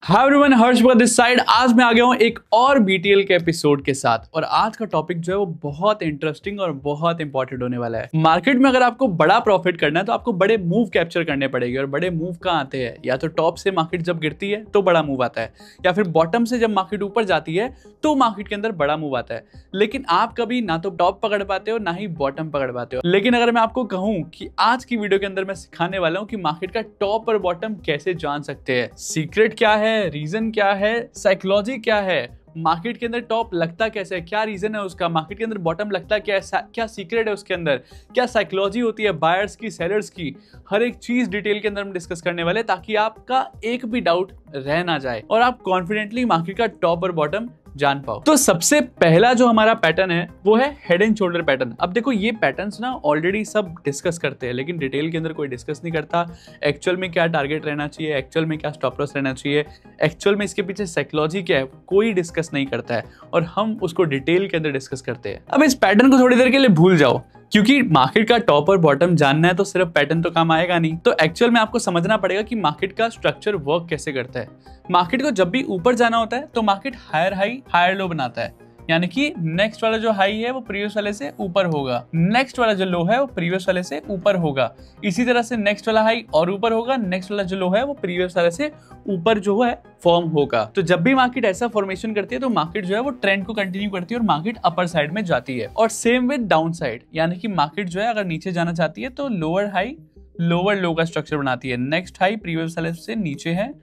Hi everyone, Harsh Bhagat this side. आज मैं आ गया हूँ एक और बीटीएल के एपिसोड के साथ और आज का टॉपिक जो है वो बहुत इंटरेस्टिंग और बहुत इंपॉर्टेंट होने वाला है। मार्केट में अगर आपको बड़ा प्रॉफिट करना है तो आपको बड़े मूव कैप्चर करने पड़ेंगे और बड़े मूव कहाँ आते हैं? या तो टॉप से मार्केट जब गिरती है तो बड़ा मूव आता है, या फिर बॉटम से जब मार्केट ऊपर जाती है तो मार्केट के अंदर बड़ा मूव आता है। लेकिन आप कभी ना तो टॉप पकड़ पाते हो ना ही बॉटम पकड़ पाते हो। लेकिन अगर मैं आपको कहूँ कि आज की वीडियो के अंदर मैं सिखाने वाला हूँ कि मार्केट का टॉप और बॉटम कैसे जान सकते हैं, सीक्रेट क्या है, रीजन क्या है, साइकोलॉजी क्या है, मार्केट के अंदर टॉप लगता कैसे है, क्या रीजन है उसका, मार्केट के अंदर बॉटम लगता क्या है, क्या सीक्रेट है उसके अंदर, क्या साइकोलॉजी होती है बायर्स की, सेलर्स की, हर एक चीज डिटेल के अंदर हम डिस्कस करने वाले ताकि आपका एक भी डाउट रह ना जाए और आप कॉन्फिडेंटली मार्केट का टॉप और बॉटम जान पाओ। तो सबसे पहला जो हमारा पैटर्न है वो है हेड एंड शोल्डर पैटर्न। अब देखो ये पैटर्न्स ना ऑलरेडी सब डिस्कस करते हैं लेकिन डिटेल के अंदर कोई डिस्कस नहीं करता। एक्चुअल में क्या टारगेट रहना चाहिए, एक्चुअल में क्या स्टॉप लॉस रहना चाहिए, एक्चुअल में इसके पीछे साइकोलॉजी क्या है, कोई डिस्कस नहीं करता है और हम उसको डिटेल के अंदर डिस्कस करते हैं। अब इस पैटर्न को थोड़ी देर के लिए भूल जाओ क्योंकि मार्केट का टॉप और बॉटम जानना है तो सिर्फ पैटर्न तो काम आएगा नहीं। तो एक्चुअल में आपको समझना पड़ेगा कि मार्केट का स्ट्रक्चर वर्क कैसे करता है। मार्केट को जब भी ऊपर जाना होता है तो market higher high higher low बनाता है, यानी कि नेक्स्ट वाला जो हाई है वो प्रीवियस वाले से ऊपर होगा, नेक्स्ट वाला जो लो है वो प्रीवियस वाले से ऊपर होगा, इसी तरह से नेक्स्ट वाला हाई और ऊपर होगा, नेक्स्ट वाला जो लो है वो प्रीवियस वाले से ऊपर जो है फॉर्म होगा। तो जब भी मार्केट ऐसा फॉर्मेशन करती है तो मार्केट जो है वो ट्रेंड को कंटिन्यू करती है और मार्केट अपर साइड में जाती है। और सेम विद डाउन साइड, यानी कि मार्केट जो है अगर नीचे जाना चाहती है तो लोअर हाई लोअर लो का स्ट्रक्चर बनाती है। नेक्स्ट हाई प्रीवियस वाले से नीचे है,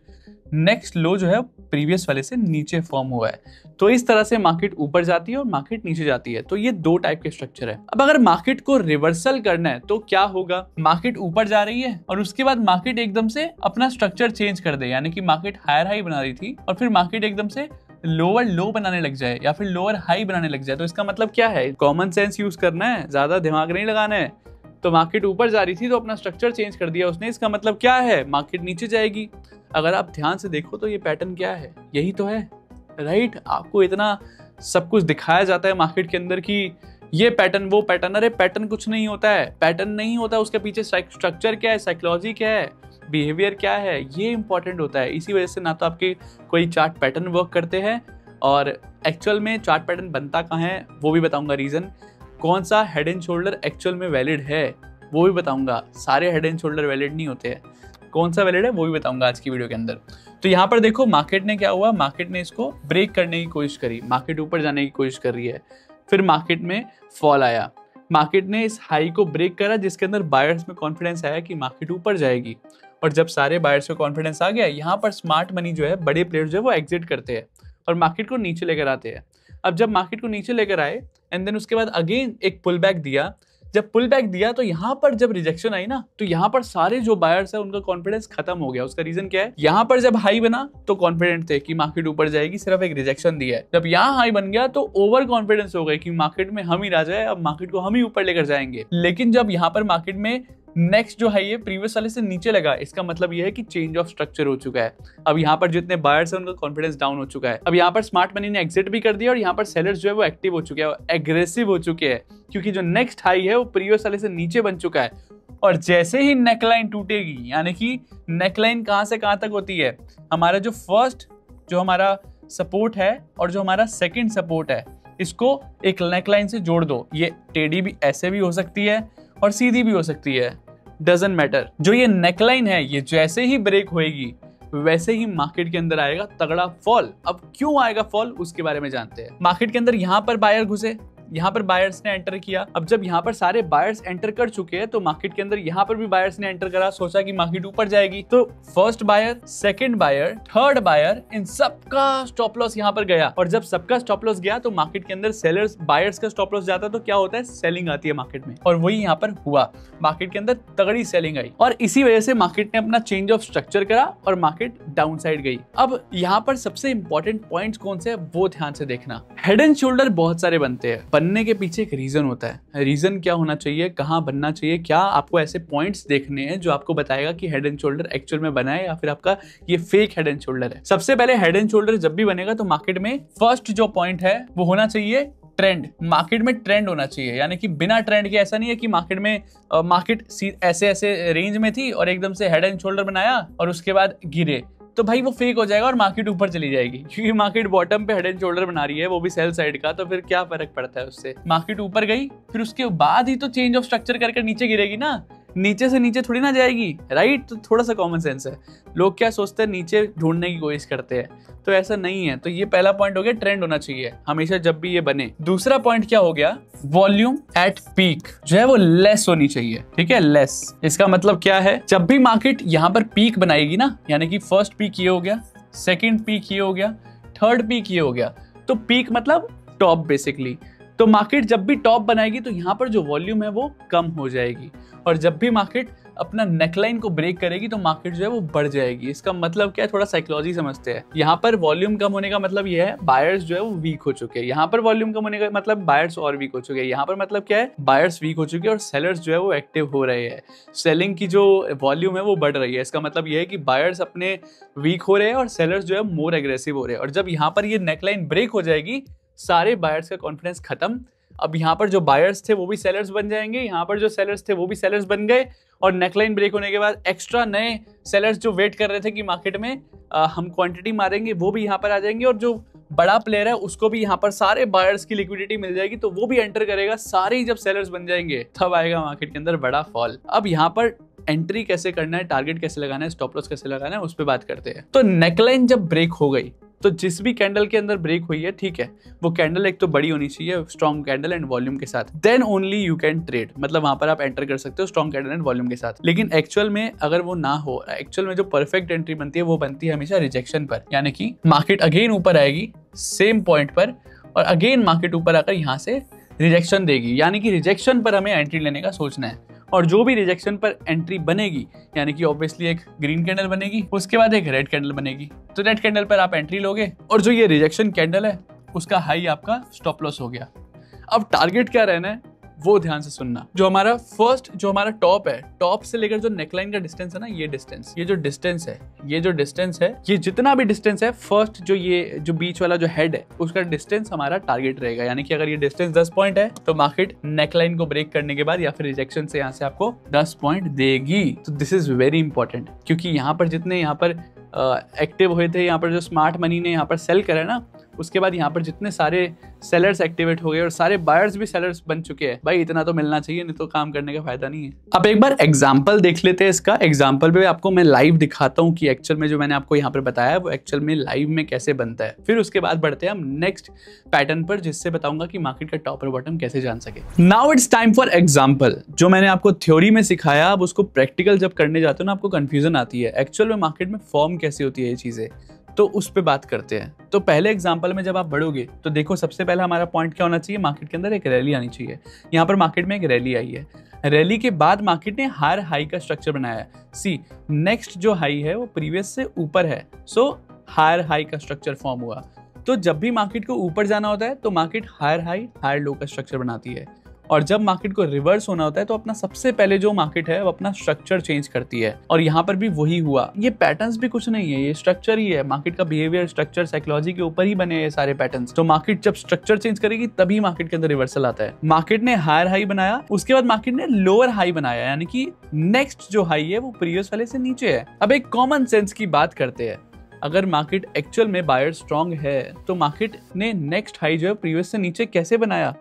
नेक्स्ट लो जो है प्रीवियस वाले से नीचे फॉर्म हुआ है। तो इस तरह से मार्केट ऊपर जाती है और मार्केट नीचे जाती है। तो ये दो टाइप के स्ट्रक्चर है। अब अगर मार्केट को रिवर्सल करना है तो क्या होगा? मार्केट ऊपर जा रही है और उसके बाद मार्केट एकदम से अपना स्ट्रक्चर चेंज कर दे, यानी कि मार्केट हायर हाई बना रही थी और फिर मार्केट एकदम से लोअर लो बनाने लग जाए या फिर लोअर हाई बनाने लग जाए। तो इसका मतलब क्या है? कॉमन सेंस यूज करना है, ज्यादा दिमाग नहीं लगाना है। तो मार्केट ऊपर जा रही थी तो अपना स्ट्रक्चर चेंज कर दिया उसने, इसका मतलब क्या है? मार्केट नीचे जाएगी। अगर आप ध्यान से देखो तो ये पैटर्न क्या है? यही तो है, राइट? आपको इतना सब कुछ दिखाया जाता है मार्केट के अंदर कि ये पैटर्न वो पैटर्न। अरे पैटर्न कुछ नहीं होता है, पैटर्न नहीं होता, उसके पीछे स्ट्रक्चर क्या है, साइकोलॉजी क्या है, बिहेवियर क्या है, ये इंपॉर्टेंट होता है। इसी वजह से ना तो आपके कोई चार्ट पैटर्न वर्क करते हैं और एक्चुअल में चार्ट पैटर्न बनता कहाँ है वो भी बताऊंगा, रीजन कौन सा हेड एंड शोल्डर एक्चुअल में वैलिड है वो भी बताऊंगा। सारे हेड एंड शोल्डर वैलिड नहीं होते हैं, कौन सा वैलिड है वो भी बताऊंगा आज की वीडियो के अंदर। तो यहाँ पर देखो मार्केट ने क्या हुआ, मार्केट ने इसको ब्रेक करने की कोशिश करी, मार्केट ऊपर जाने की कोशिश कर रही है, फिर मार्केट में फॉल आया, मार्केट ने इस हाई को ब्रेक करा जिसके अंदर बायर्स में कॉन्फिडेंस आया कि मार्केट ऊपर जाएगी। और जब सारे बायर्स को कॉन्फिडेंस आ गया, यहाँ पर स्मार्ट मनी जो है, बड़े प्लेयर्स जो है वो एग्जिट करते हैं और मार्केट को नीचे लेकर आते हैं। अब जब मार्केट को नीचे लेकर आए एंड देन उसके बाद अगेन एक पुल बैक दिया, जब पुल बैक दिया तो यहाँ पर जब रिजेक्शन आई ना तो यहाँ पर सारे जो बायर्स है उनका कॉन्फिडेंस खत्म हो गया। उसका रीजन क्या है? यहाँ पर जब हाई बना तो कॉन्फिडेंट थे कि मार्केट ऊपर जाएगी, सिर्फ एक रिजेक्शन दिया है। जब यहाँ हाई बन गया तो ओवर कॉन्फिडेंस हो गए कि मार्केट में हम ही राजा है, अब मार्केट को हम ही ऊपर लेकर जाएंगे। लेकिन जब यहाँ पर मार्केट में नेक्स्ट जो हाई है प्रीवियस वाले से नीचे लगा, इसका मतलब यह है कि चेंज ऑफ स्ट्रक्चर हो चुका है। अब यहाँ पर जितने बायर्स हैं उनका कॉन्फिडेंस डाउन हो चुका है। अब यहाँ पर स्मार्ट मनी ने एग्जिट भी कर दिया और यहाँ पर सेलर्स जो है वो एक्टिव हो चुके हैं, एग्रेसिव हो चुके हैं, क्योंकि जो नेक्स्ट हाई है वो प्रीवियस वाले से नीचे बन चुका है। और जैसे ही नेकलाइन टूटेगी, यानी कि नेकलाइन कहां से कहां तक होती है, हमारा जो फर्स्ट जो हमारा सपोर्ट है और जो हमारा सेकंड सपोर्ट है, इसको एक नेकलाइन से जोड़ दो। ये टेढ़ी भी ऐसे भी हो सकती है और सीधी भी हो सकती है, डजंट मैटर। जो ये नेकलाइन है ये जैसे ही ब्रेक होएगी वैसे ही मार्केट के अंदर आएगा तगड़ा फॉल। अब क्यों आएगा फॉल उसके बारे में जानते हैं। मार्केट के अंदर यहाँ पर बायर घुसे, यहाँ पर बायर्स ने एंटर किया। अब जब यहाँ पर सारे बायर्स एंटर कर चुके हैं तो मार्केट के अंदर यहाँ पर भी बायर्स ने एंटर करा, सोचा कि मार्केट ऊपर जाएगी। तो first buyer, second buyer, third buyer, इन सबका स्टॉप लॉस यहाँ पर गया। और जब सबका स्टॉप लॉस गया तो मार्केट के अंदर सेलर्स बायर्स का स्टॉप लॉस जाता है तो क्या होता है? सेलिंग आती है मार्केट में, और वही यहाँ पर हुआ। मार्केट के अंदर तगड़ी सेलिंग आई और इसी वजह से मार्केट ने अपना चेंज ऑफ स्ट्रक्चर करा और मार्केट डाउन साइड गई। अब यहाँ पर सबसे इंपॉर्टेंट पॉइंट्स कौन से है वो ध्यान से देखना। हेड एंड शोल्डर बहुत सारे बनते हैं, बनने के पीछे एक रीजन होता है। रीजन क्या होना चाहिए, कहां बनना चाहिए, क्या आपको ऐसे पॉइंट्स देखने हैं जो आपको बताएगा कि हेड एंड शोल्डर एक्चुअल में बना है या फिर आपका ये फेक हेड एंड शोल्डर है। सबसे पहले हेड एंड शोल्डर जब भी बनेगा तो मार्केट में फर्स्ट जो पॉइंट है वो होना चाहिए ट्रेंड। मार्केट में ट्रेंड होना चाहिए, यानी कि बिना ट्रेंड के ऐसा नहीं है कि मार्केट में मार्केट ऐसे ऐसे रेंज में थी और एकदम से हेड एंड शोल्डर बनाया और उसके बाद गिरे। तो भाई वो फेक हो जाएगा और मार्केट ऊपर चली जाएगी, क्योंकि मार्केट बॉटम पे हेड एंड शोल्डर बना रही है, वो भी सेल साइड का, तो फिर क्या फर्क पड़ता है उससे। मार्केट ऊपर गई, फिर उसके बाद ही तो चेंज ऑफ स्ट्रक्चर करके नीचे गिरेगी ना, नीचे से नीचे थोड़ी ना जाएगी, राइट। तो थोड़ा सा कॉमन सेंस है। लोग क्या सोचते हैं, नीचे ढूंढने की कोशिश करते हैं, तो ऐसा नहीं है। तो ये पहला पॉइंट हो गया, ट्रेंड होना चाहिए हमेशा जब भी ये बने। दूसरा पॉइंट क्या हो गया, वॉल्यूम एट पीक जो है वो लेस होनी चाहिए, ठीक है, लेस। इसका मतलब क्या है, जब भी मार्केट यहाँ पर पीक बनाएगी ना, यानी कि फर्स्ट पीक ये हो गया, सेकंड पीक ये हो गया, थर्ड पीक ये हो गया, तो पीक मतलब टॉप बेसिकली। तो मार्केट जब भी टॉप बनाएगी तो यहाँ पर जो वॉल्यूम है वो कम हो जाएगी, और जब भी मार्केट अपना नेकलाइन को ब्रेक करेगी तो मार्केट जो है वो बढ़ जाएगी। इसका मतलब क्या है, थोड़ा साइकोलॉजी समझते हैं। यहाँ पर वॉल्यूम कम होने का मतलब ये है, बायर्स जो है वो वीक हो चुके हैं। यहाँ पर वॉल्यूम कम होने का मतलब बायर्स और वीक हो चुके हैं। यहाँ पर मतलब क्या है, बायर्स वीक हो चुके हैं और सेलर्स जो है वो एक्टिव हो रहे हैं। सेलिंग की जो वॉल्यूम है वो बढ़ रही है। इसका मतलब ये है कि बायर्स अपने वीक हो रहे हैं और सेलर्स जो है मोर एग्रेसिव हो रहे हैं। और जब यहाँ पर ये नेकलाइन ब्रेक हो जाएगी, सारे बायर्स का कॉन्फिडेंस खत्म। अब यहाँ पर जो बायर्स थे वो भी सेलर्स बन जाएंगे, यहाँ पर जो सेलर्स थे वो भी सेलर्स बन गए, और नेकलाइन ब्रेक होने के बाद एक्स्ट्रा नए सेलर्स जो वेट कर रहे थे कि मार्केट में हम क्वांटिटी मारेंगे, वो भी यहाँ पर आ जाएंगे, और जो बड़ा प्लेयर है उसको भी यहाँ पर सारे बायर्स की लिक्विडिटी मिल जाएगी, तो वो भी एंटर करेगा। सारे ही जब सेलर्स बन जाएंगे तब आएगा मार्केट के अंदर बड़ा फॉल। अब यहाँ पर एंट्री कैसे करना है, टारगेट कैसे लगाना है, स्टॉप लॉस कैसे लगाना है, उस पर बात करते हैं। तो नेकलाइन जब ब्रेक हो गई, तो जिस भी कैंडल के अंदर ब्रेक हुई है, ठीक है, वो कैंडल एक तो बड़ी होनी चाहिए, स्ट्रॉन्ग कैंडल एंड वॉल्यूम के साथ, then only you can trade. मतलब वहां पर आप एंटर कर सकते हो स्ट्रॉन्ग कैंडल एंड वॉल्यूम के साथ। लेकिन एक्चुअल में अगर वो ना हो, एक्चुअल में जो परफेक्ट एंट्री बनती है वो बनती है हमेशा रिजेक्शन पर, यानी कि मार्केट अगेन ऊपर आएगी सेम पॉइंट पर, और अगेन मार्केट ऊपर आकर यहाँ से रिजेक्शन देगी, यानी कि रिजेक्शन पर हमें एंट्री लेने का सोचना है। और जो भी रिजेक्शन पर एंट्री बनेगी, यानी कि ऑब्वियसली एक ग्रीन कैंडल बनेगी, उसके बाद एक रेड कैंडल बनेगी, तो रेड कैंडल पर आप एंट्री लोगे, और जो ये रिजेक्शन कैंडल है उसका हाई आपका स्टॉप लॉस हो गया। अब टारगेट क्या रहना है वो ध्यान से सुनना। जो हमारा टॉप है, टॉप से लेकर जो नेकलाइन का डिस्टेंस है ना, ये डिस्टेंस, ये जो डिस्टेंस है, ये जितना भी डिस्टेंस है, फर्स्ट ये जो बीच वाला जो हेड है उसका डिस्टेंस हमारा टारगेट रहेगा। यानी कि अगर ये डिस्टेंस 10 पॉइंट है तो मार्केट नेकलाइन को ब्रेक करने के बाद या फिर रिजेक्शन से यहाँ से आपको 10 पॉइंट देगी। तो दिस इज वेरी इंपॉर्टेंट, क्योंकि यहाँ पर जितने यहाँ पर एक्टिव हुए थे, यहाँ पर जो स्मार्ट मनी ने यहाँ पर सेल करा ना, उसके बाद यहाँ पर जितने सारे सेलर्स एक्टिवेट हो गए और सारे बायर्स भी सेलर्स बन चुके हैं, भाई इतना तो मिलना चाहिए, नहीं तो काम करने का फायदा नहीं है। अब एक बार एग्जांपल देख लेते हैं इसका। एग्जांपल पे आपको मैं लाइव दिखाता हूँ कि एक्चुअल में जो मैंने आपको यहाँ पर बताया वो एक्चुअल में लाइव में कैसे बनता है। फिर उसके बाद बढ़ते हैं हम नेक्स्ट पैटर्न पर, जिससे बताऊंगा कि मार्केट का टॉप और बॉटम कैसे जान सके। Now it's time for example. जो मैंने आपको थ्योरी में सिखाया, अब उसको प्रैक्टिकल जब करने जाते हो ना, आपको कंफ्यूजन आती है एक्चुअल में मार्केट में फॉर्म कैसी होती है ये चीजें, तो उस पे बात करते हैं। तो पहले एग्जांपल में जब आप बढ़ोगे तो देखो, सबसे पहला हमारा पॉइंट क्या होना चाहिए, मार्केट के अंदर एक रैली आनी चाहिए। यहाँ पर मार्केट में एक रैली आई है, रैली के बाद मार्केट ने हायर हाई का स्ट्रक्चर बनाया है। सी नेक्स्ट जो हाई है वो प्रीवियस से ऊपर है, सो हायर हाई का स्ट्रक्चर फॉर्म हुआ। तो जब भी मार्केट को ऊपर जाना होता है तो market higher high higher low का स्ट्रक्चर बनाती है, और जब मार्केट को रिवर्स होना होता है तो अपना सबसे पहले जो मार्केट है वो अपना स्ट्रक्चर चेंज करती है। और यहाँ पर भी वही हुआ। ये पैटर्न्स भी कुछ नहीं है, ये स्ट्रक्चर ही है। मार्केट का बिहेवियर, स्ट्रक्चर, साइकोलॉजी के ऊपर ही बने हैं सारे पैटर्न्स। तो मार्केट जब स्ट्रक्चर चेंज करेगी तभी मार्केट के अंदर रिवर्सल आता है। मार्केट ने हायर हाई बनाया, उसके बाद मार्केट ने लोअर हाई बनाया, यानी कि नेक्स्ट जो हाई है वो प्रीवियस वाले से नीचे है। अब एक कॉमन सेंस की बात करते हैं। अगर मार्केट एक्चुअल में बायर स्ट्रॉन्ग है तो मार्केट ने नेक्स्ट हाई जो है प्रीवियस से नीचे कैसे बनाया?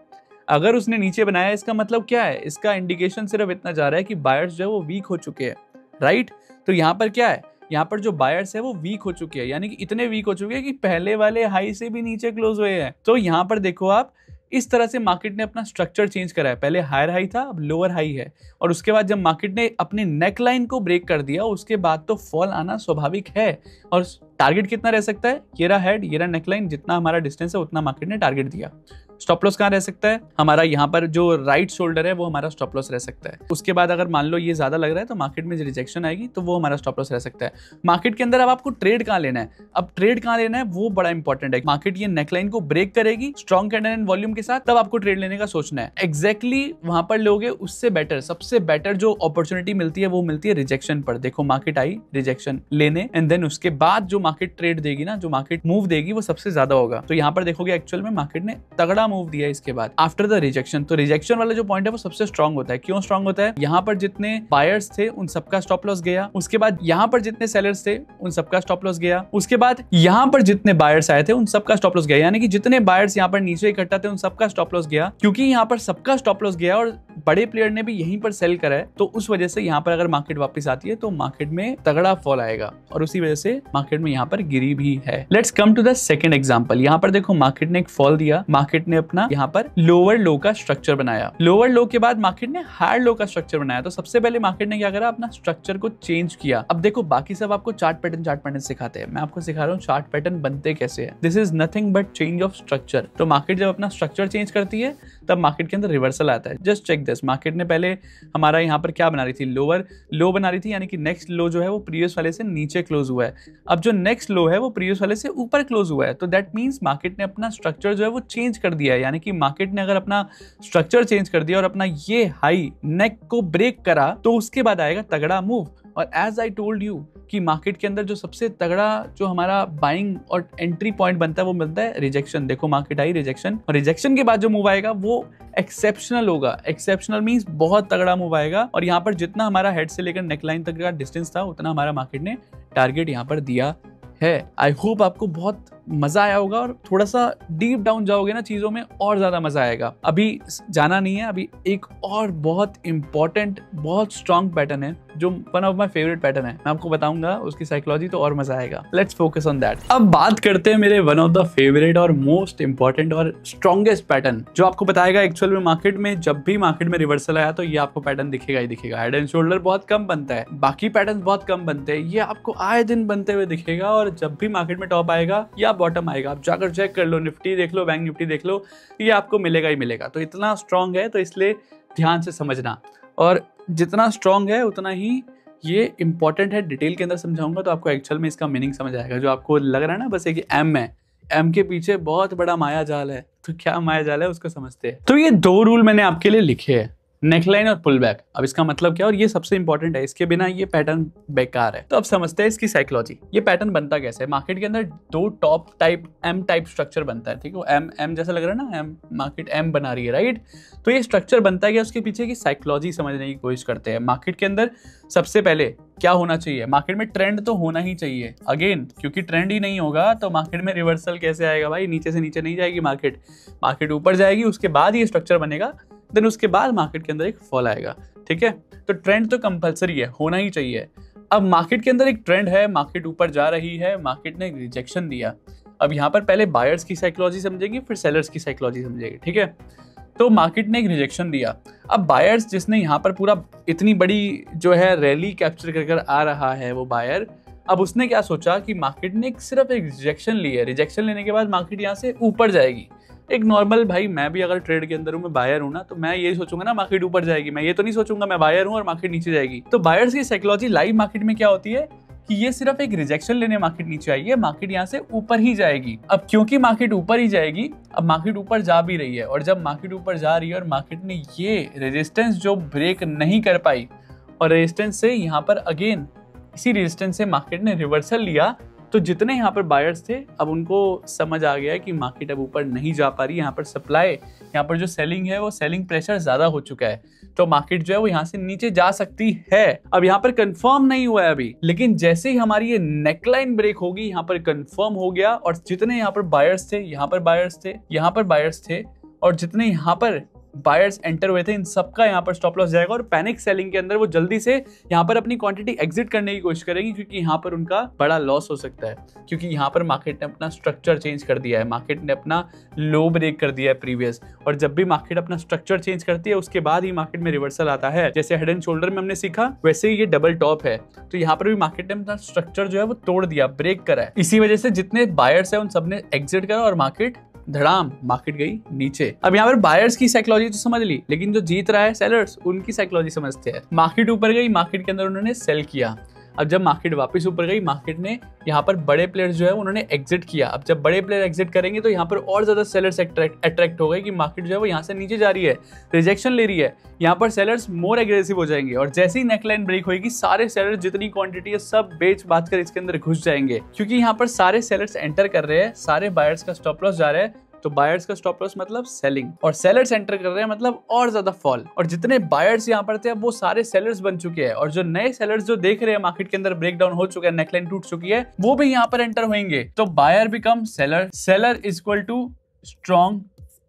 अगर उसने नीचे बनाया, इसका मतलब क्या है? इसका इंडिकेशन सिर्फ इतना जा रहा है कि बायर्स जो है वो वीक हो चुके हैं, राइट। तो यहाँ पर क्या है, यहाँ पर जो बायर्स है वो वीक हो चुके हैं, यानी कि इतने वीक हो चुके हैं कि पहले वाले हाई से भी नीचे क्लोज हुए हैं। तो यहाँ पर देखो आप, इस तरह से मार्केट ने अपना स्ट्रक्चर चेंज करा है। पहले हायर हाई था, अब लोअर हाई है, और उसके बाद जब मार्केट ने अपनी नेक लाइन को ब्रेक कर दिया, उसके बाद तो फॉल आना स्वाभाविक है। और टारगेट कितना रह सकता है? ये रहा हेड, ये रहा नेकलाइन, जितना हमारा डिस्टेंस है उतना मार्केट ने टारगेट दिया। स्टॉप लॉस कहाँ रह सकता है? हमारा यहाँ पर जो राइट शोल्डर है वो हमारा स्टॉप लॉस रह सकता है। उसके बाद अगर मान लो ये ज्यादा लग रहा है तो मार्केट में रिजेक्शन आएगी तो वो हमारा स्टॉप लॉस रह सकता है। मार्केट के अंदर अब आपको ट्रेड कहाँ लेना है? अब ट्रेड कहाँ लेना है वो बड़ा इंपॉर्टेंट है। मार्केट ये नेकलाइन को ब्रेक करेगी स्ट्रॉन्ग कैंडल एंड वॉल्यूम के साथ, तब आपको ट्रेड लेने का सोचना है। एग्जैक्टली वहां पर लोगे, उससे बेटर, सबसे बेटर जो अपॉर्चुनिटी मिलती है वो मिलती है रिजेक्शन पर। देखो मार्केट आई रिजेक्शन लेने, एंड देन उसके बाद जो मार्केट ट्रेड देगी ना, जो मार्केट मूव देगी, वो सबसे ज्यादा होगा। तो यहाँ पर देखोगे एक्चुअल में मार्केट ने तगड़ा मूव दिया इसके बाद आफ्टर द रिजेक्शन। तो रिजेक्शन वाला जो पॉइंट है वो सबसे स्ट्रॉन्ग होता है। क्यों स्ट्रॉन्ग होता है? यहाँ पर जितने बायर्स थे उन सबका स्टॉप लॉस गया, उसके बाद यहाँ पर जितने सेलर्स थे उन सबका स्टॉप लॉस गया, उसके बाद यहाँ पर जितने बायर्स आए थे उन सबका स्टॉप लॉस गया, यानी कि जितने बायर्स यहाँ पर नीचे इकट्ठा थे उन सबका स्टॉप लॉस गया। क्योंकि यहाँ पर सबका स्टॉप लॉस गया और बड़े प्लेयर ने भी यहीं पर सेल करा है, तो उस वजह से यहाँ पर अगर मार्केट वापस आती है तो मार्केट में तगड़ा फॉल आएगा और उसी वजह से मार्केट में यहाँ पर गिरी भी है। Let's come to the second example. यहाँ पर देखो मार्केट ने एक फॉल दिया, मार्केट ने अपना यहाँ पर लोअर लो का स्ट्रक्चर बनाया, लोअर लो के बाद मार्केट ने हायर लो का स्ट्रक्चर बनाया। तो सबसे पहले मार्केट ने क्या करा? अपना स्ट्रक्चर को चेंज किया। अब देखो बाकी सब आपको चार्ट पैटर्न सिखाते हैं, मैं आपको सिखा रहा हूँ चार्ट पैटर्न बनते कैसे है। This is nothing but change of structure. तो मार्केट जब अपना स्ट्रक्चर चेंज करती है तब मार्केट के अंदर रिवर्सल आता है। जस्ट चेक दिस, मार्केट ने पहले हमारा यहाँ पर क्या बना रही थी? लोअर लो बना रही थी, यानी कि नेक्स्ट लो जो है वो प्रीवियस वाले से नीचे क्लोज हुआ है। अब जो नेक्स्ट लो है वो प्रीवियस वाले से ऊपर क्लोज हुआ है, तो दैट मींस मार्केट ने अपना स्ट्रक्चर जो है वो चेंज कर दिया है। यानी कि मार्केट ने अगर अपना स्ट्रक्चर चेंज कर दिया और अपना ये हाई नेक को ब्रेक करा तो उसके बाद आएगा तगड़ा मूव। और एज आई टोल्ड यू कि मार्केट के अंदर जो सबसे तगड़ा जो हमारा बाइंग और एंट्री पॉइंट बनता है वो बनता है रिजेक्शन। देखो मार्केट आई रिजेक्शन, और रिजेक्शन के बाद जो मूव आएगा वो एक्सेप्शनल होगा। एक्सेप्शनल मींस बहुत तगड़ा मूव आएगा, और यहाँ पर जितना हमारा हेड से लेकर नेकलाइन तक का डिस्टेंस था उतना हमारा मार्केट ने टारगेट यहाँ पर दिया है। आई होप आपको बहुत मजा आया होगा और थोड़ा सा डीप डाउन जाओगे ना चीजों में और ज्यादा मजा आएगा। अभी जाना नहीं है, अभी एक और बहुत इंपॉर्टेंट बहुत स्ट्रॉन्ग पैटर्न है जो one of my favourite pattern है, मैं आपको बताऊंगा उसकी साइकोलॉजी, तो और मजा आएगा। Let's focus on that. अब बात करते हैं मेरे वन ऑफ द फेवरेट और मोस्ट इंपॉर्टेंट और स्ट्रॉन्गेस्ट पैटर्न जो आपको बताएगा एक्चुअल में मार्केट में जब भी मार्केट में रिवर्सल आया तो ये आपको पैटर्न दिखेगा ही दिखेगा। हेड एंड शोल्डर बहुत कम बनता है, बाकी पैटर्न बहुत कम बनते हैं, ये आपको आए दिन बनते हुए दिखेगा। और जब भी मार्केट में टॉप आएगा या बॉटम आएगा, आप जाकर चेक कर लो, निफ्टी देख लो, बैंक निफ्टी देख लो, ये आपको मिलेगा ही मिलेगा। तो इतना स्ट्रांग है, तो इसलिए ध्यान से समझना, और जितना स्ट्रांग है उतना ही ये इंपॉर्टेंट है। डिटेल के अंदर समझाऊंगा तो आपको एक्चुअल में इसका मीनिंग समझ आएगा। जो आपको लग रहा है ना बस एक एम है, एम के पीछे बहुत बड़ा माया जाल है, तो क्या माया जाल है उसको समझते हैं। तो ये दो रूल मैंने आपके लिए लिखे हैं, नेकलाइन और पुल बैक। अब इसका मतलब क्या, और ये सबसे इंपॉर्टेंट है, इसके बिना ये पैटर्न बेकार है। तो अब समझते हैं इसकी साइकोलॉजी। ये पैटर्न बनता कैसे है? मार्केट के अंदर दो top type M type structure बनता है, ठीक है? एम जैसा लग रहा है ना, एम मार्केट एम बना रही है, राइट? तो ये स्ट्रक्चर बनता है क्या, उसके पीछे की साइकोलॉजी समझने की कोशिश करते हैं। मार्केट के अंदर सबसे पहले क्या होना चाहिए? मार्केट में ट्रेंड तो होना ही चाहिए अगेन, क्योंकि ट्रेंड ही नहीं होगा तो मार्केट में रिवर्सल कैसे आएगा भाई? नीचे से नीचे नहीं जाएगी मार्केट ऊपर जाएगी, उसके बाद ये स्ट्रक्चर बनेगा, देन उसके बाद मार्केट के अंदर एक फॉल आएगा, ठीक है? तो ट्रेंड तो कंपलसरी है, होना ही चाहिए। अब मार्केट के अंदर एक ट्रेंड है, मार्केट ऊपर जा रही है, मार्केट ने रिजेक्शन दिया। अब यहाँ पर पहले बायर्स की साइकोलॉजी समझेंगे, फिर सेलर्स की साइकोलॉजी समझेंगे, ठीक है? तो मार्केट ने एक रिजेक्शन दिया। अब बायर्स जिसने यहाँ पर पूरा इतनी बड़ी जो है रैली कैप्चर कर आ रहा है वो बायर, अब उसने क्या सोचा कि मार्केट ने सिर्फ एक रिजेक्शन ली है, रिजेक्शन लेने के बाद मार्केट यहाँ से ऊपर जाएगी। एक नॉर्मल भाई, मैं भी अगर ट्रेड के अंदर हूँ, मैं बायर हूँ ना, तो मैं यही सोचूंगा ना मार्केट ऊपर जाएगी, मैं ये तो नहीं सोचूंगा मैं बायर हूँ और मार्केट नीचे जाएगी। तो बायर्स की साइकोलॉजी लाइव मार्केट में क्या होती है कि ये सिर्फ एक रिजेक्शन लेने मार्केट नीचे आई है, मार्केट यहाँ से ऊपर ही जाएगी। अब क्योंकि मार्केट ऊपर ही जाएगी, अब मार्केट ऊपर जा भी रही है, और जब मार्केट ऊपर जा रही है और मार्केट ने ये रेजिस्टेंस जो ब्रेक नहीं कर पाई, और रेजिस्टेंस से यहाँ पर अगेन इसी रेजिस्टेंस से मार्केट ने रिवर्सल लिया, तो जितने यहाँ पर बायर्स थे अब उनको समझ आ गया है कि मार्केट अब ऊपर नहीं जा पा रही, यहाँ पर सप्लाई, यहाँ पर जो सेलिंग है वो सेलिंग प्रेशर ज्यादा हो चुका है, तो मार्केट जो है वो यहाँ से नीचे जा सकती है। अब यहाँ पर कंफर्म नहीं हुआ है अभी, लेकिन जैसे ही हमारी ये नेकलाइन ब्रेक होगी, यहाँ पर कंफर्म हो गया, और जितने यहाँ पर बायर्स थे, यहाँ पर बायर्स थे, यहाँ पर बायर्स थे, और जितने यहाँ पर बायर्स एंटर हुए थे, इन सबका यहाँ पर स्टॉप लॉस जाएगा, और पैनिक सेलिंग के अंदर वो जल्दी से यहाँ पर अपनी क्वांटिटी एग्जिट करने की कोशिश करेंगे, क्योंकि यहाँ पर उनका बड़ा लॉस हो सकता है, क्योंकि यहाँ पर मार्केट ने अपना स्ट्रक्चर चेंज कर दिया है, मार्केट ने अपना लो ब्रेक कर दिया है प्रीवियस, और जब भी मार्केट अपना स्ट्रक्चर चेंज करती है उसके बाद ही मार्केट में रिवर्सल आता है। जैसे हेड एंड शोल्डर में हमने सीखा, वैसे ही ये डबल टॉप है, तो यहाँ पर भी मार्केट ने अपना स्ट्रक्चर जो है वो तोड़ दिया, ब्रेक करा है। इसी वजह से जितने बायर्स है उन सबने एग्जिट करा और मार्केट धड़ाम, मार्केट गई नीचे। अब यहाँ पर बायर्स की साइकोलॉजी तो समझ ली, लेकिन जो जीत रहा है सेलर्स, उनकी साइकोलॉजी समझते हैं। मार्केट ऊपर गई, मार्केट के अंदर उन्होंने सेल किया। अब जब मार्केट वापस ऊपर गई, मार्केट ने यहाँ पर बड़े प्लेयर्स जो है उन्होंने एग्जिट किया। अब जब बड़े प्लेयर एग्जिट करेंगे तो यहाँ पर और ज्यादा सेलर्स अट्रैक्ट हो गए कि मार्केट जो है वो यहाँ से नीचे जा रही है, रिजेक्शन ले रही है, यहाँ पर सेलर्स मोर एग्रेसिव हो जाएंगे, और जैसे ही नेकलाइन ब्रेक होगी सारे सेलर्स जितनी क्वांटिटी है सब बेच बात कर इसके अंदर घुस जाएंगे, क्योंकि यहाँ पर सारे सेलर्स एंटर कर रहे हैं, सारे बायर्स का स्टॉप लॉस जा रहा है, तो बायर्स का स्टॉप लॉस मतलब सेलिंग, और सेलर्स एंटर कर रहे हैं मतलब और ज्यादा फॉल। और जितने बायर्स यहाँ पर थे अब वो सारे सेलर्स बन चुके हैं, और जो नए सेलर्स जो देख रहे हैं मार्केट के अंदर ब्रेकडाउन हो चुका है, नेकलाइन टूट चुकी है, वो भी यहाँ पर एंटर होंगे। तो buyer become seller, seller is equal to strong,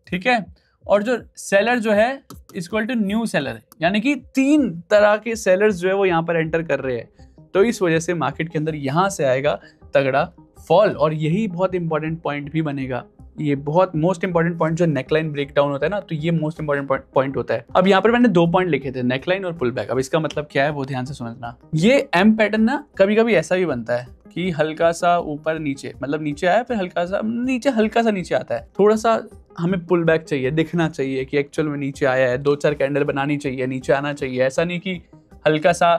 ठीक है, और जो सेलर जो है इक्वल टू न्यू सेलर, यानी कि 3 तरह के सेलर्स जो है वो यहाँ पर एंटर कर रहे हैं। तो इस वजह से मार्केट के अंदर यहाँ से आएगा तगड़ा फॉल, और यही बहुत इंपॉर्टेंट पॉइंट भी बनेगा। ये बहुत मोस्ट इंपॉर्टेंट पॉइंट जो नेकलाइन ब्रेकडाउन होता है ना, तो ये मोस्ट इंपॉर्टेंट पॉइंट होता है। अब यहाँ पर मैंने 2 पॉइंट लिखे थे, नेकलाइन और पुल बैक। अब इसका मतलब क्या है वो ध्यान से समझना। ये एम पैटर्न ना कभी कभी ऐसा भी बनता है कि हल्का सा ऊपर नीचे, मतलब नीचे आया फिर हल्का सा नीचे आता है। थोड़ा सा हमें पुल बैक चाहिए, दिखना चाहिए कि एक्चुअल में नीचे आया है, 2-4 कैंडल बनानी चाहिए, नीचे आना चाहिए। ऐसा नहीं कि हल्का सा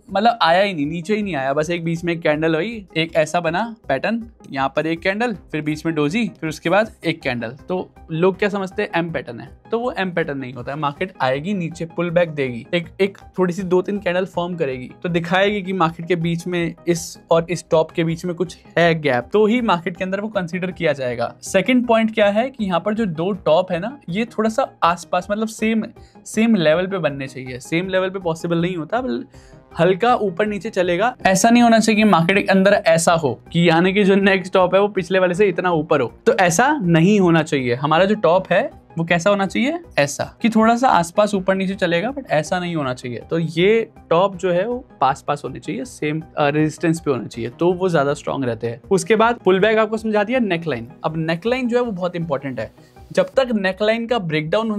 मतलब आया ही नहीं, नीचे ही नहीं आया, बस एक बीच में एक कैंडल हुई, एक ऐसा बना पैटर्न, यहाँ पर एक कैंडल, फिर बीच में डोजी, फिर उसके बाद एक कैंडल। तो लोग क्या समझते हैं एम पैटर्न है, तो वो एम पैटर्न नहीं होता है। मार्केट आएगी नीचे, पुल बैक देगी, एक थोड़ी सी 2-3 कैंडल फॉर्म करेगी, तो दिखाएगी कि मार्केट के बीच में इस और इस टॉप के बीच में कुछ है गैप, तो ही मार्केट के अंदर वो कंसीडर किया जाएगा। सेकंड पॉइंट क्या है कि यहाँ पर जो 2 टॉप है ना, ये थोड़ा सा आसपास मतलब सेम लेवल पे बनने चाहिए। सेम लेवल पे पॉसिबल नहीं होता, हल्का ऊपर नीचे चलेगा। ऐसा नहीं होना चाहिए कि मार्केट के अंदर ऐसा हो कि यानी कि जो नेक्स्ट टॉप है वो पिछले वाले से इतना ऊपर हो, तो ऐसा नहीं होना चाहिए। हमारा जो टॉप है वो कैसा होना चाहिए, ऐसा कि थोड़ा सा आसपास ऊपर नीचे चलेगा, बट ऐसा नहीं होना चाहिए। तो ये टॉप जो है वो पास होने चाहिए, सेम रेजिस्टेंस पे होना चाहिए, तो वो ज्यादा स्ट्रॉन्ग रहते हैं। उसके बाद पुल बैक आपको समझा दिया। नेकलाइन, अब नेकलाइन जो है वो बहुत इंपॉर्टेंट है। जब तक नेकलाइन का ब्रेकडाउन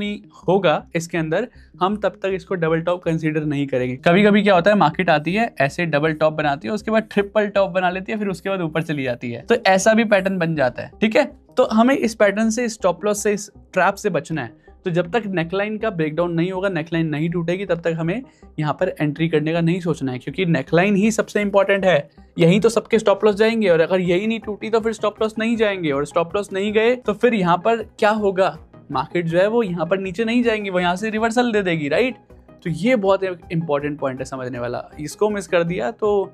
होगा इसके अंदर, हम तब तक इसको डबल टॉप कंसीडर नहीं करेंगे। कभी कभी क्या होता है, मार्केट आती है ऐसे डबल टॉप बनाती है, उसके बाद ट्रिपल टॉप बना लेती है, फिर उसके बाद ऊपर चली जाती है, तो ऐसा भी पैटर्न बन जाता है। ठीक है, तो हमें इस पैटर्न से, स्टॉप लॉस से, इस ट्रैप से बचना है। तो जब तक नेकलाइन का ब्रेकडाउन नहीं होगा, नेकलाइन नहीं टूटेगी, तब तक हमें यहाँ पर एंट्री करने का नहीं सोचना है, क्योंकि नेकलाइन ही सबसे इंपॉर्टेंट है। यही तो सबके स्टॉप लॉस जाएंगे, और अगर यही नहीं टूटी तो फिर स्टॉप लॉस नहीं जाएंगे, और स्टॉप लॉस नहीं गए तो फिर यहाँ पर क्या होगा, मार्केट जो है वो यहाँ पर नीचे नहीं जाएंगी, वो यहाँ से रिवर्सल दे देगी, राइट। तो ये बहुत इंपॉर्टेंट पॉइंट है समझने वाला। इसको मिस कर दिया तो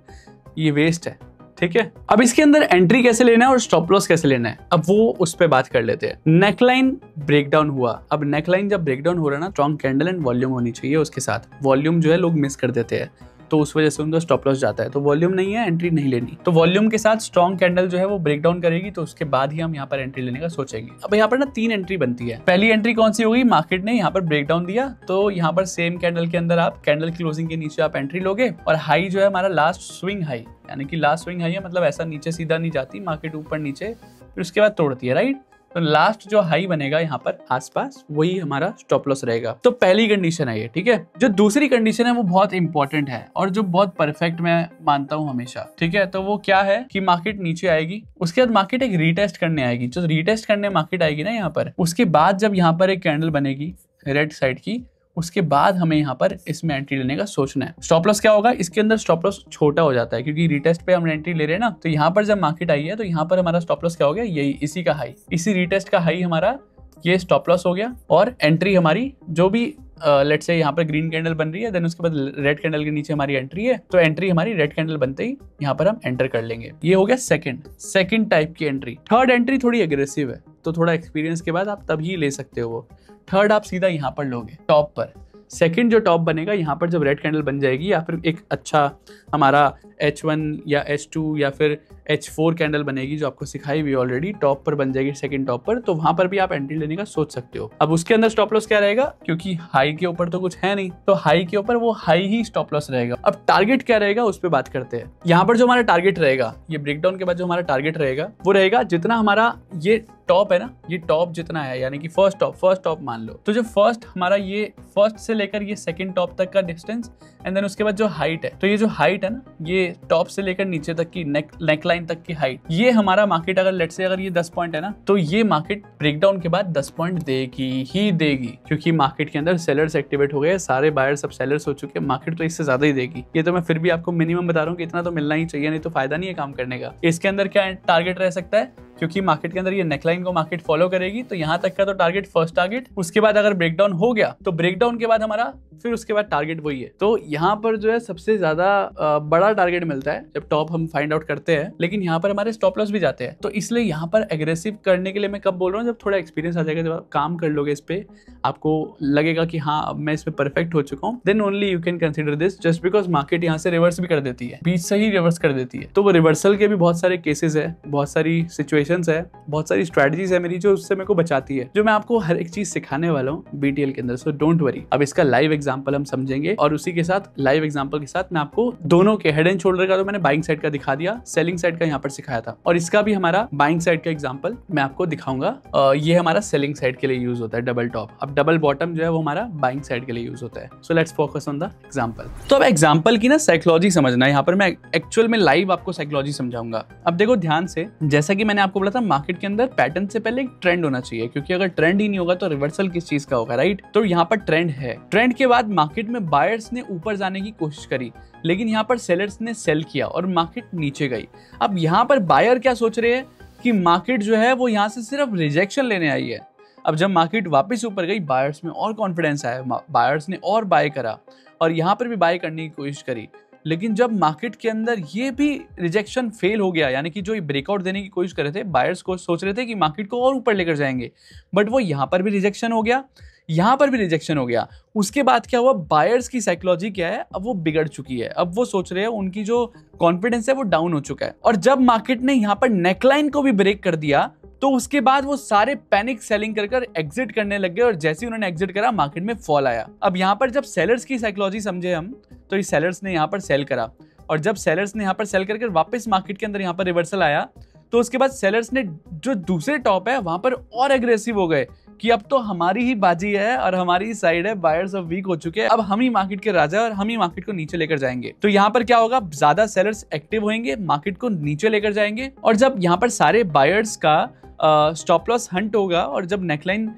ये वेस्ट है। ठीक है, अब इसके अंदर एंट्री कैसे लेना है और स्टॉप लॉस कैसे लेना है, अब वो उस पे बात कर लेते हैं। नेकलाइन ब्रेकडाउन हुआ, अब नेकलाइन जब ब्रेकडाउन हो रहा है ना, स्ट्रॉन्ग कैंडल एंड वॉल्यूम होनी चाहिए उसके साथ। वॉल्यूम जो है लोग मिस कर देते हैं, तो उस वजह से उनका स्टॉप लॉस जाता है। तो वॉल्यूम नहीं है, एंट्री नहीं लेनी। तो वॉल्यूम के साथ स्ट्रॉन्ग कैंडल जो है वो ब्रेकडाउन करेगी, तो उसके बाद ही हम यहाँ पर एंट्री लेने का सोचेंगे। अब यहाँ पर ना 3 एंट्री बनती है। पहली एंट्री कौन सी होगी, मार्केट ने यहाँ पर ब्रेकडाउन दिया, तो यहाँ पर सेम कैंडल के अंदर आप कैंडल क्लोजिंग के नीचे आप एंट्री लोगे, और हाई जो है हमारा लास्ट स्विंग हाई, यानी कि लास्ट स्विंग हाई है, मतलब ऐसा नीचे सीधा नहीं जाती मार्केट, ऊपर नीचे, फिर उसके बाद तोड़ती है, राइट। तो लास्ट जो हाई बनेगा यहाँ पर आसपास, वही हमारा स्टॉप लॉस रहेगा। तो पहली कंडीशन है ये, ठीक है। जो दूसरी कंडीशन है वो बहुत इंपॉर्टेंट है, और जो बहुत परफेक्ट मैं मानता हूँ हमेशा, ठीक है। तो वो क्या है कि मार्केट नीचे आएगी, उसके बाद मार्केट एक रीटेस्ट करने आएगी। जो रीटेस्ट करने मार्केट आएगी ना यहाँ पर, उसके बाद जब यहाँ पर एक कैंडल बनेगी रेड साइड की, उसके बाद हमें यहाँ पर इसमें एंट्री लेने का सोचना है। स्टॉप लॉस क्या होगा, इसके अंदर स्टॉप लॉस छोटा हो जाता है, क्योंकि रिटेस्ट पे हम एंट्री ले रहे हैं ना। तो यहाँ पर जब मार्केट आई है, तो यहाँ पर हमारा स्टॉप लॉस क्या हो गया, यही इसी का हाई, इसी रिटेस्ट का हाई हमारा ये स्टॉप लॉस हो गया। और एंट्री हमारी जो भी लेट्स से यहाँ पर ग्रीन कैंडल बन रही है, देन उसके बाद रेड कैंडल के नीचे हमारी एंट्री है, तो एंट्री हमारी रेड कैंडल बनते ही यहाँ पर हम एंटर कर लेंगे। ये हो गया सेकंड टाइप की एंट्री। थर्ड एंट्री थोड़ी एग्रेसिव है, तो थोड़ा एक्सपीरियंस के बाद आप तभी ले सकते हो वो। थर्ड आप सीधा यहाँ पर लोगे टॉप पर। सेकंड जो टॉप बनेगा यहाँ पर, जब रेड कैंडल बन जाएगी, या फिर एक अच्छा हमारा H1 या H2 या फिर H4 कैंडल बनेगी, जो आपको सिखाई हुई ऑलरेडी, टॉप पर बन जाएगी सेकंड टॉप पर, तो वहां पर भी आप एंट्री लेने का सोच सकते हो। अब उसके अंदर स्टॉप लॉस क्या रहेगा, क्योंकि हाई के ऊपर तो कुछ है नहीं, तो हाई के ऊपर वो हाई ही स्टॉप लॉस रहेगा। अब टारगेट क्या रहेगा उस पर बात करते हैं। यहाँ पर जो हमारा टारगेट रहेगा, ये ब्रेकडाउन के बाद जो हमारा टारगेट रहेगा वो रहेगा जितना हमारा ये टॉप है ना, ये टॉप जितना है, यानी कि फर्स्ट टॉप मान लो, तो जो फर्स्ट हमारा ये फर्स्ट से लेकर ये सेकंड टॉप तक का डिस्टेंस, एंड देन उसके बाद जो हाइट है, तो ये जो हाइट है ना, ये टॉप से लेकर नीचे तक की नेक लाइन तक की हाइट, ये हमारा मार्केट अगर लेट्स से अगर ये 10 पॉइंट है ना, तो ये मार्केट ब्रेकडाउन के बाद 10 पॉइंट देगी ही देगी, क्योंकि मार्केट के अंदर सेलर्स एक्टिवेट हो गए, सारे बायर्स सब सेलर्स हो चुके हैं, मार्केट तो इससे ज्यादा ही देगी। ये तो मैं फिर भी आपको मिनिमम बता रहा हूँ कि इतना तो मिलना ही चाहिए, नहीं तो फायदा नहीं है काम करने का। इसके अंदर क्या टारगेट रह सकता है, क्योंकि मार्केट के अंदर ये नेकलाइन को मार्केट फॉलो करेगी, तो यहाँ तक का तो टारगेट फर्स्ट टारगेट, उसके बाद अगर ब्रेकडाउन हो गया तो ब्रेकडाउन के बाद हमारा फिर उसके बाद टारगेट वही है। तो यहाँ पर जो है सबसे ज्यादा बड़ा टारगेट मिलता है जब टॉप हम फाइंड आउट करते हैं, लेकिन यहाँ पर हमारे स्टॉप लॉस भी जाते हैं। तो इसलिए यहाँ पर एग्रेसिव करने के लिए मैं कब बोल रहा हूँ, जब थोड़ा एक्सपीरियंस आ जाएगा, जब आप काम कर लोगे इस पे, आपको लगेगा कि हाँ अब मैं इसमें परफेक्ट हो चुका हूँ, then only you can consider this. Just because market यहाँ से रिवर्स भी कर देती है, बीच से ही रिवर्स कर देती है, तो वो रिवर्सल के भी बहुत सारे केसेस है, बहुत सारी सिचुएशंस है, बहुत सारी स्ट्रेटजीज है मेरी जो उससे मेरे को बचाती है, जो मैं आपको हर एक चीज सिखाने वाला हूँ बीटीएल के अंदर। सो डोंट वरी, अब इसका लाइव एग्जांपल हम समझेंगे और उसी के साथ लाइव एग्जांपल के साथ मैं आपको दोनों के हेड एंड शोल्डर का तो मैंने बाइंग साइड का दिखा दिया, सेलिंग साइड का यहाँ पर सिखाया था, और इसका भी हमारा बाइंग साइड का एग्जांपल मैं आपको दिखाऊंगा। ये हमारा सेलिंग साइड के लिए यूज होता है डबल टॉप, अब डबल बॉटम जो है वो हमारा बाइंग साइड के लिए यूज होता है। So let's focus on the example. तो अब एग्जांपल की ना साइकोलॉजी समझना है, यहाँ पर मैं एक्चुअल में लाइव आपको साइकोलॉजी समझाऊंगा। अब देखो ध्यान से, जैसा कि मैंने आपको बोला था मार्केट के अंदर पैटर्न से पहले एक ट्रेंड होना चाहिए, क्योंकि अगर ट्रेंड ही नहीं होगा तो रिवर्सल किस चीज का होगा, राइट। तो यहाँ पर ट्रेंड है, ट्रेंड के बाद मार्केट में बायर्स ने ऊपर जाने की कोशिश करी, लेकिन यहाँ पर सेलर्स ने सेल किया और मार्केट नीचे गई। अब यहाँ पर बायर क्या सोच रहे हैं कि मार्केट जो है वो यहाँ से सिर्फ रिजेक्शन लेने आई है। अब जब मार्केट वापस ऊपर गई, बायर्स में और कॉन्फिडेंस आया, बायर्स ने और बाय करा और यहाँ पर भी बाय करने की कोशिश करी, लेकिन जब मार्केट के अंदर ये भी रिजेक्शन फेल हो गया, यानी कि जो ये ब्रेकआउट देने की कोशिश कर रहे थे, बायर्स को सोच रहे थे कि मार्केट को और ऊपर लेकर जाएंगे, बट वो यहाँ पर भी रिजेक्शन हो गया, यहाँ पर भी रिजेक्शन हो गया। उसके बाद क्या हुआ, बायर्स की साइकोलॉजी क्या है, अब वो बिगड़ चुकी है, अब वो सोच रहे हैं, उनकी जो कॉन्फिडेंस है वो डाउन हो चुका है। और जब मार्केट ने यहाँ पर नेकलाइन को भी ब्रेक कर दिया, तो उसके बाद वो सारे पैनिक सेलिंग कर एग्जिट करने लग गए, और जैसे ही उन्होंने एग्जिट करा मार्केट में फॉल आया। अब यहाँ पर जब सेलर्स की साइकोलॉजी समझे हम, तो ये सेलर्स ने यहाँ पर सेल करा, और जब सेलर्स ने यहाँ पर सेल करके वापस मार्केट के अंदर यहाँ पर रिवर्सल आया, तो उसके बाद सेलर्स ने जो दूसरे टॉप है वहां पर और एग्रेसिव हो गए कि अब तो हमारी ही बाजी है और हमारी ही साइड है, बायर्स अब वीक हो चुके हैं, अब हम ही मार्केट के राजा और हम ही मार्केट को नीचे लेकर जाएंगे। तो यहाँ पर क्या होगा, ज्यादा सेलर्स एक्टिव होंगे, मार्केट को नीचे लेकर जाएंगे, और जब यहाँ पर सारे बायर्स का स्टॉप लॉस हंट होगा और जब नेकलाइन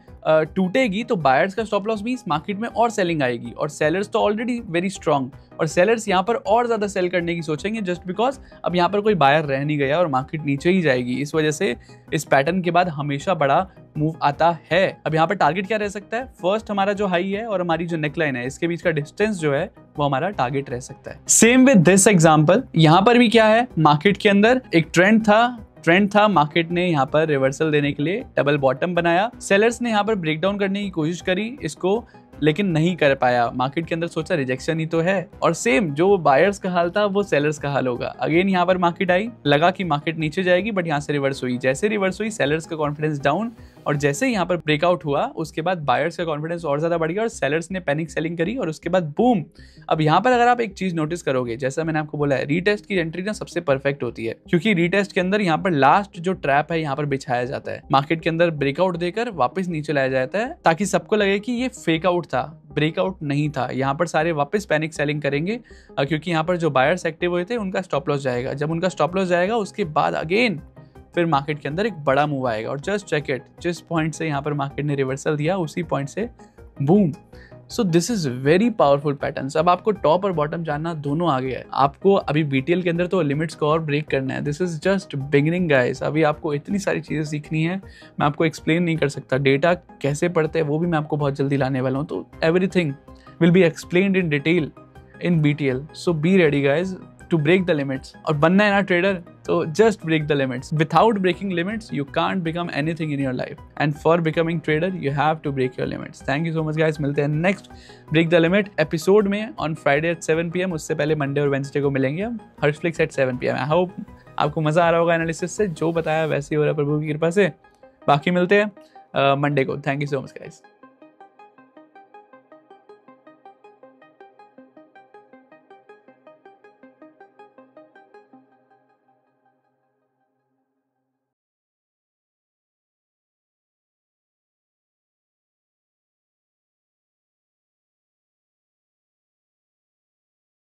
टूटेगी, तो बायर्स का स्टॉप लॉस मींस मार्केट में और सेलिंग आएगी, और सेलर्स तो ऑलरेडी वेरी स्ट्रांग, और सेलर्स यहाँ पर और ज्यादा सेल करने की सोचेंगे, जस्ट बिकॉज अब यहाँ पर कोई बायर रह नहीं गया और मार्केट नीचे ही जाएगी। इस वजह से इस पैटर्न के बाद हमेशा बड़ा मूव आता है। अब यहाँ पर टारगेट क्या रह सकता है, फर्स्ट हमारा जो हाई है और हमारी जो नेकलाइन है, इसके बीच का डिस्टेंस जो है वो हमारा टारगेट रह सकता है। सेम विद दिस एग्जांपल, यहाँ पर भी क्या है, मार्केट के अंदर एक ट्रेंड था, मार्केट ने यहाँ पर रिवर्सल देने के लिए डबल बॉटम बनाया, सेलर्स ने यहाँ पर ब्रेकडाउन करने की कोशिश करी इसको, लेकिन नहीं कर पाया, मार्केट के अंदर सोचा रिजेक्शन ही तो है, और सेम जो बायर्स का हाल था वो सेलर्स का हाल होगा। अगेन यहाँ पर मार्केट आई, लगा कि मार्केट नीचे जाएगी, बट यहाँ से रिवर्स हुई, जैसे रिवर्स हुई सेलर्स का कॉन्फिडेंस डाउन, और जैसे यहाँ पर ब्रेकआउट हुआ उसके बाद बायर्स का कॉन्फिडेंस और ज्यादा बढ़ गया और सेलर्स ने पैनिक सेलिंग करी, और उसके बाद बूम। अब यहाँ पर अगर आप एक चीज नोटिस करोगे, जैसा मैंने आपको बोला है, रीटेस्ट की एंट्री ना सबसे परफेक्ट होती है, क्योंकि रीटेस्ट के अंदर यहाँ पर लास्ट जो ट्रैप है यहाँ पर बिछाया जाता है, मार्केट के अंदर ब्रेकआउट देकर वापस नीचे लाया जाता है, ताकि सबको लगे कि ये फेक आउट था, ब्रेकआउट नहीं था। यहाँ पर सारे वापस पैनिक सेलिंग करेंगे, क्योंकि यहाँ पर जो बायर्स एक्टिव हुए थे उनका स्टॉप लॉस जाएगा, जब उनका स्टॉप लॉस जाएगा उसके बाद अगेन फिर मार्केट के अंदर एक बड़ा मूव आएगा, और जस्ट चेक इट, जिस पॉइंट से यहाँ पर मार्केट ने रिवर्सल दिया उसी पॉइंट से boom. So this is very powerful pattern. अब आपको टॉप और बॉटम जानना दोनों आ गया है, आपको अभी बीटीएल के अंदर तो लिमिट्स को और ब्रेक करना है। This is just beginning guys, अभी आपको इतनी सारी चीजें सीखनी है, मैं आपको एक्सप्लेन नहीं कर सकता, डेटा कैसे पढ़ते हैं वो भी मैं आपको बहुत जल्दी लाने वाला हूँ, तो everything will be explained in detail in BTL. So be ready guys to break the limits, और बनना है ना ट्रेडर, तो just break the limits. Without breaking limits, you can't become anything in your life. And for becoming trader, you have to break your limits. Thank you so much guys. मिलते हैं next Break the Limit episode में on Friday at 7 PM. उससे पहले Monday और Wednesday को मिलेंगे हम हर्षफ्लिक्स at 7 PM. I hope आपको मजा आ रहा होगा एनालिसिस से, जो बताया वैसे ही हो रहा है प्रभु की कृपा से। बाकी मिलते हैं Monday को। Thank you so much guys.